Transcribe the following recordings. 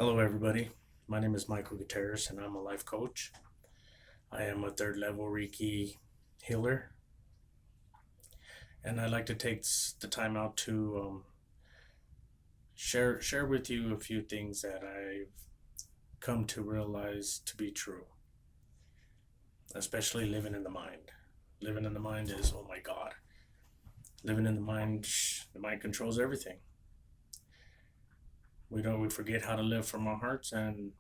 Hello, everybody. My name is Michael Gutierrez, and I'm a life coach. I am a third level Reiki healer, and I'd like to take the time out to share with you a few things that I've come to realize to be true, especially living in the mind. Living in the mind is, oh my God, living in the mind controls everything. We forget how to live from our hearts, and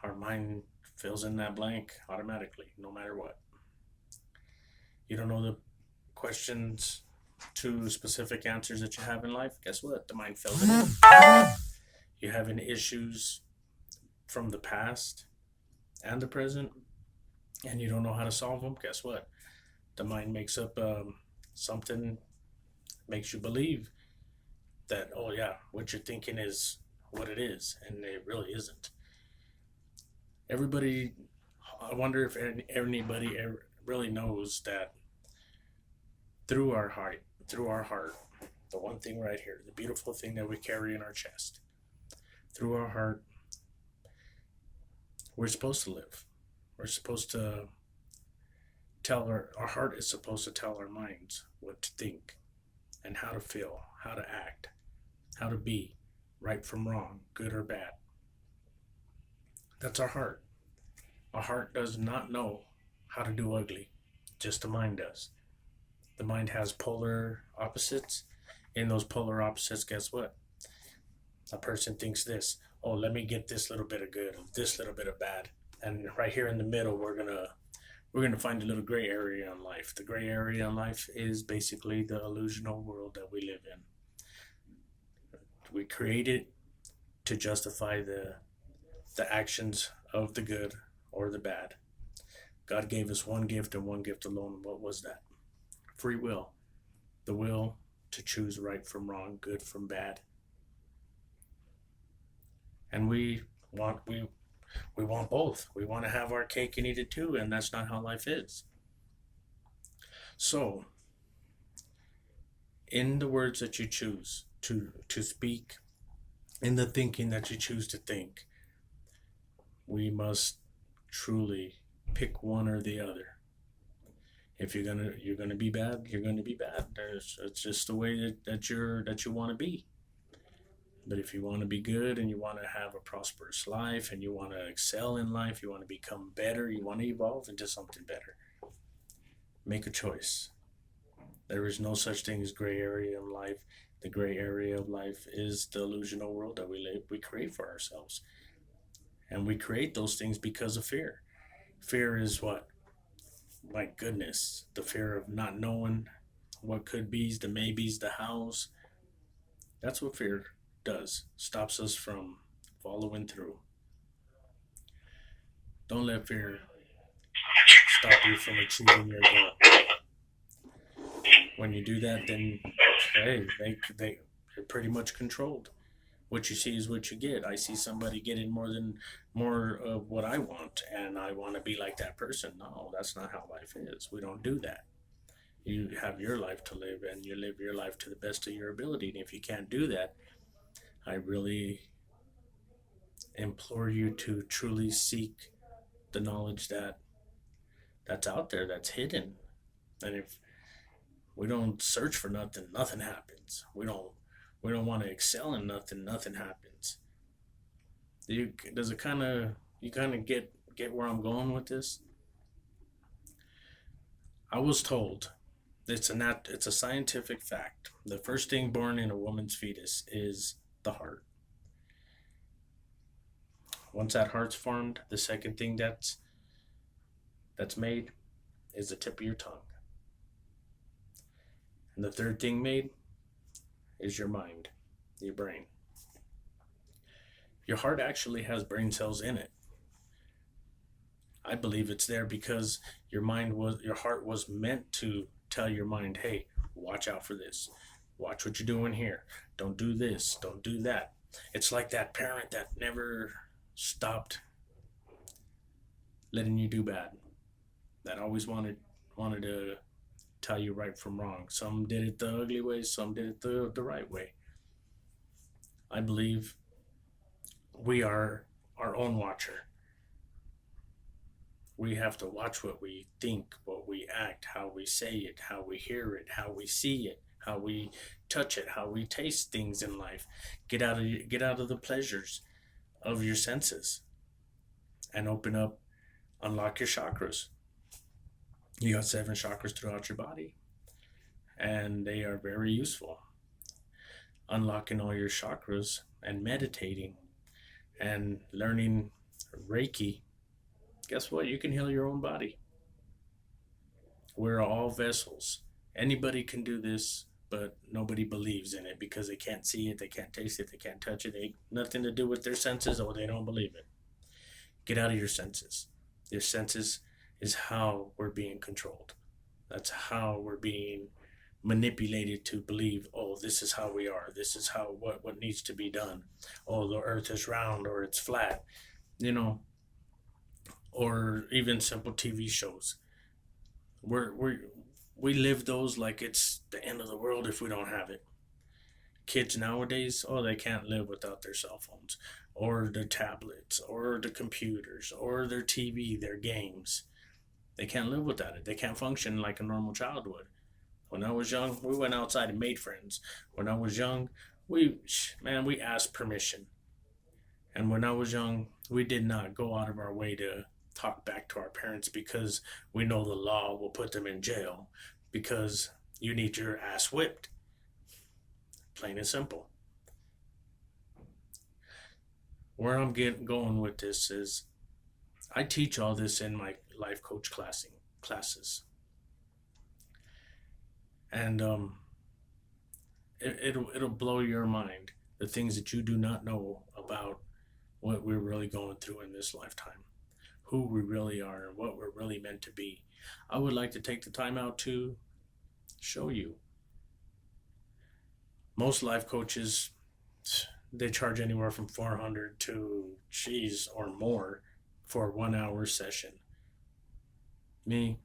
our mind fills in that blank automatically, no matter what. You don't know the questions to specific answers that you have in life, guess what? The mind fills it in. You having issues from the past and the present, and you don't know how to solve them, guess what? The mind makes up something, makes you believe that, oh yeah, what you're thinking is what it is, and it really isn't. Everybody, I wonder if anybody really knows that through our heart, the one thing right here, the beautiful thing that we carry in our chest, through our heart, we're supposed to live. We're supposed to tell our heart is supposed to tell our minds what to think and how to feel, how to act, how to be, right from wrong, good or bad. That's our heart. Our heart does not know how to do ugly, just the mind does. The mind has polar opposites. In those polar opposites, guess what? A person thinks this, oh, let me get this little bit of good, this little bit of bad. And right here in the middle, we're gonna find a little gray area in life. The gray area in life is basically the illusional world that we live in. We create it to justify the actions of the good or the bad. God gave us one gift and one gift alone. What was that? Free will. The will to choose right from wrong, good from bad. And we want both. We want to have our cake and eat it too, and that's not how life is. So, in the words that you choose to speak, in the thinking that you choose to think, we must truly pick one or the other. If you're gonna be bad, you're gonna be bad. It's just the way that you want to be. But if you want to be good and you want to have a prosperous life and you want to excel in life, you want to become better, you want to evolve into something better, make a choice. There is no such thing as gray area in life. The gray area of life is the illusional world that we create for ourselves. And we create those things because of fear. Fear is what? My goodness, the fear of not knowing what could be's, the maybes, the hows. That's what fear does. Stops us from following through. Don't let fear stop you from achieving your goal. When you do that, then hey, they're pretty much controlled. What you see is what you get. I see somebody getting more of what I want, and I want to be like that person. No, that's not how life is. We don't do that. You have your life to live, and you live your life to the best of your ability. And if you can't do that, I really implore you to truly seek the knowledge that's out there, that's hidden. And if we don't search for nothing, nothing happens. We don't want to excel in nothing, nothing happens. Does it kind of you kind of get where I'm going with this? I was told it's a scientific fact. The first thing born in a woman's fetus is the heart. Once that heart's formed, the second thing that's made is the tip of your tongue. And the third thing made is your mind, your brain. Your heart actually has brain cells in it. I believe it's there because your heart was meant to tell your mind, hey, watch out for this. Watch what you're doing here. Don't do this. Don't do that. It's like that parent that never stopped letting you do bad. That always wanted to tell you right from wrong. Some did it the ugly way, some did it the right way. I believe We are our own watcher. We have to watch what we think, what we act, how we say it, how we hear it, how we see it, how we touch it, how we taste things in life. Get out of the pleasures of your senses and open up, unlock your chakras. You got 7 chakras throughout your body, and they are very useful. Unlocking all your chakras and meditating and learning Reiki, guess what? You can heal your own body. We're all vessels. Anybody can do this, but nobody believes in it because they can't see it, they can't taste it, they can't touch it. They nothing to do with their senses, or they don't believe it. Get out of your senses. Your senses is how we're being controlled. That's how we're being manipulated to believe, oh, this is how we are. This is how what needs to be done. Oh, the earth is round or it's flat. You know, or even simple TV shows. We live those like it's the end of the world if we don't have it. Kids nowadays, oh, they can't live without their cell phones or the tablets or the computers or their TV, their games. They can't live without it. They can't function like a normal child would. When I was young, we went outside and made friends. When I was young, we asked permission. And when I was young, we did not go out of our way to talk back to our parents because we know the law will put them in jail because you need your ass whipped. Plain and simple. Where I'm going with this is I teach all this in my life coach classes. And it'll blow your mind, the things that you do not know about what we're really going through in this lifetime, who we really are, and what we're really meant to be. I would like to take the time out to show you. Most life coaches, they charge anywhere from 400 to or more for a 1 hour session. Me,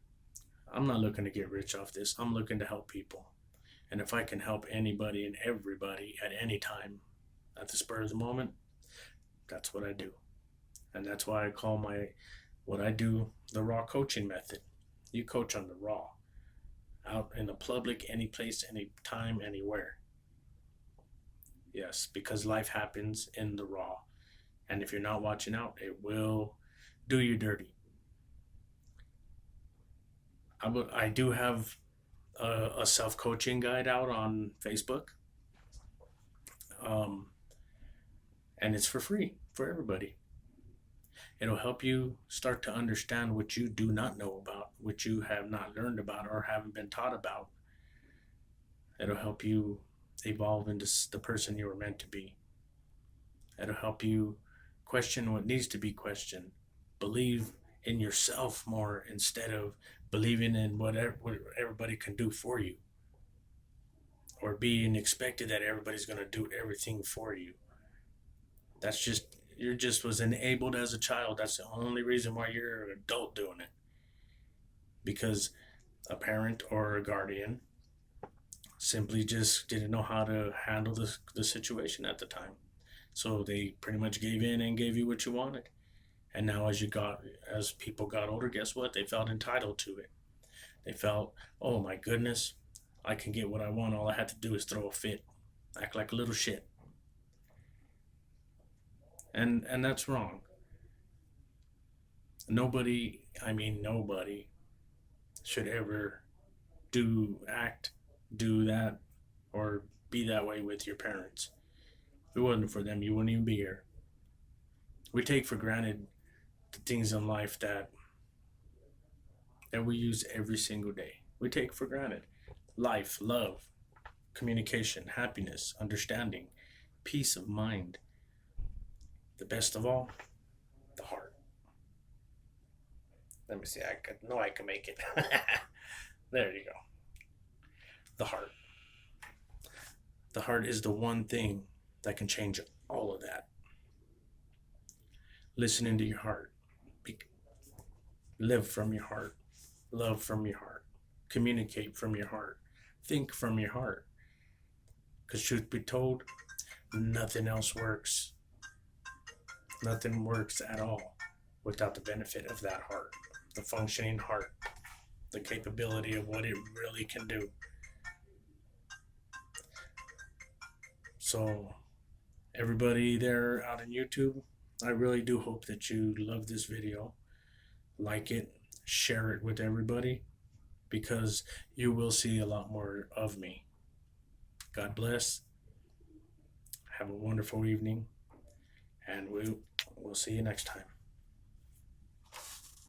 I'm not looking to get rich off this. I'm looking to help people. And if I can help anybody and everybody at any time, at the spur of the moment, that's what I do. And that's why I call what I do the raw coaching method. You coach on the raw, out in the public, any place, any time, anywhere. Yes, because life happens in the raw. And if you're not watching out, it will do you dirty. I do have a self-coaching guide out on Facebook. Um, and it's for free for everybody. It'll help you start to understand what you do not know about, what you have not learned about or haven't been taught about. It'll help you evolve into the person you were meant to be. It'll help you question what needs to be questioned. Believe in yourself more instead of believing in what everybody can do for you, or being expected that everybody's going to do everything for you. You just was enabled as a child. That's the only reason why you're an adult doing it, because a parent or a guardian simply just didn't know how to handle the situation at the time, so they pretty much gave in and gave you what you wanted. And now as people got older, guess what? They felt entitled to it. They felt, oh my goodness, I can get what I want. All I had to do is throw a fit, act like a little shit. And that's wrong. Nobody should ever do that, or be that way with your parents. If it wasn't for them, you wouldn't even be here. We take for granted the things in life that we use every single day. We take for granted life, love, communication, happiness, understanding, peace of mind. The best of all, the heart. Let me see. I can make it. There you go. The heart. The heart is the one thing that can change all of that. Listen into your heart. Live from your heart. Love from your heart. Communicate from your heart. Think from your heart. Because truth be told, nothing else works. Nothing works at all without the benefit of that heart, the functioning heart, the capability of what it really can do. So, everybody there out on YouTube, I really do hope that you love this video, like it, share it with everybody, because you will see a lot more of me. God bless. Have a wonderful evening, and we'll see you next time.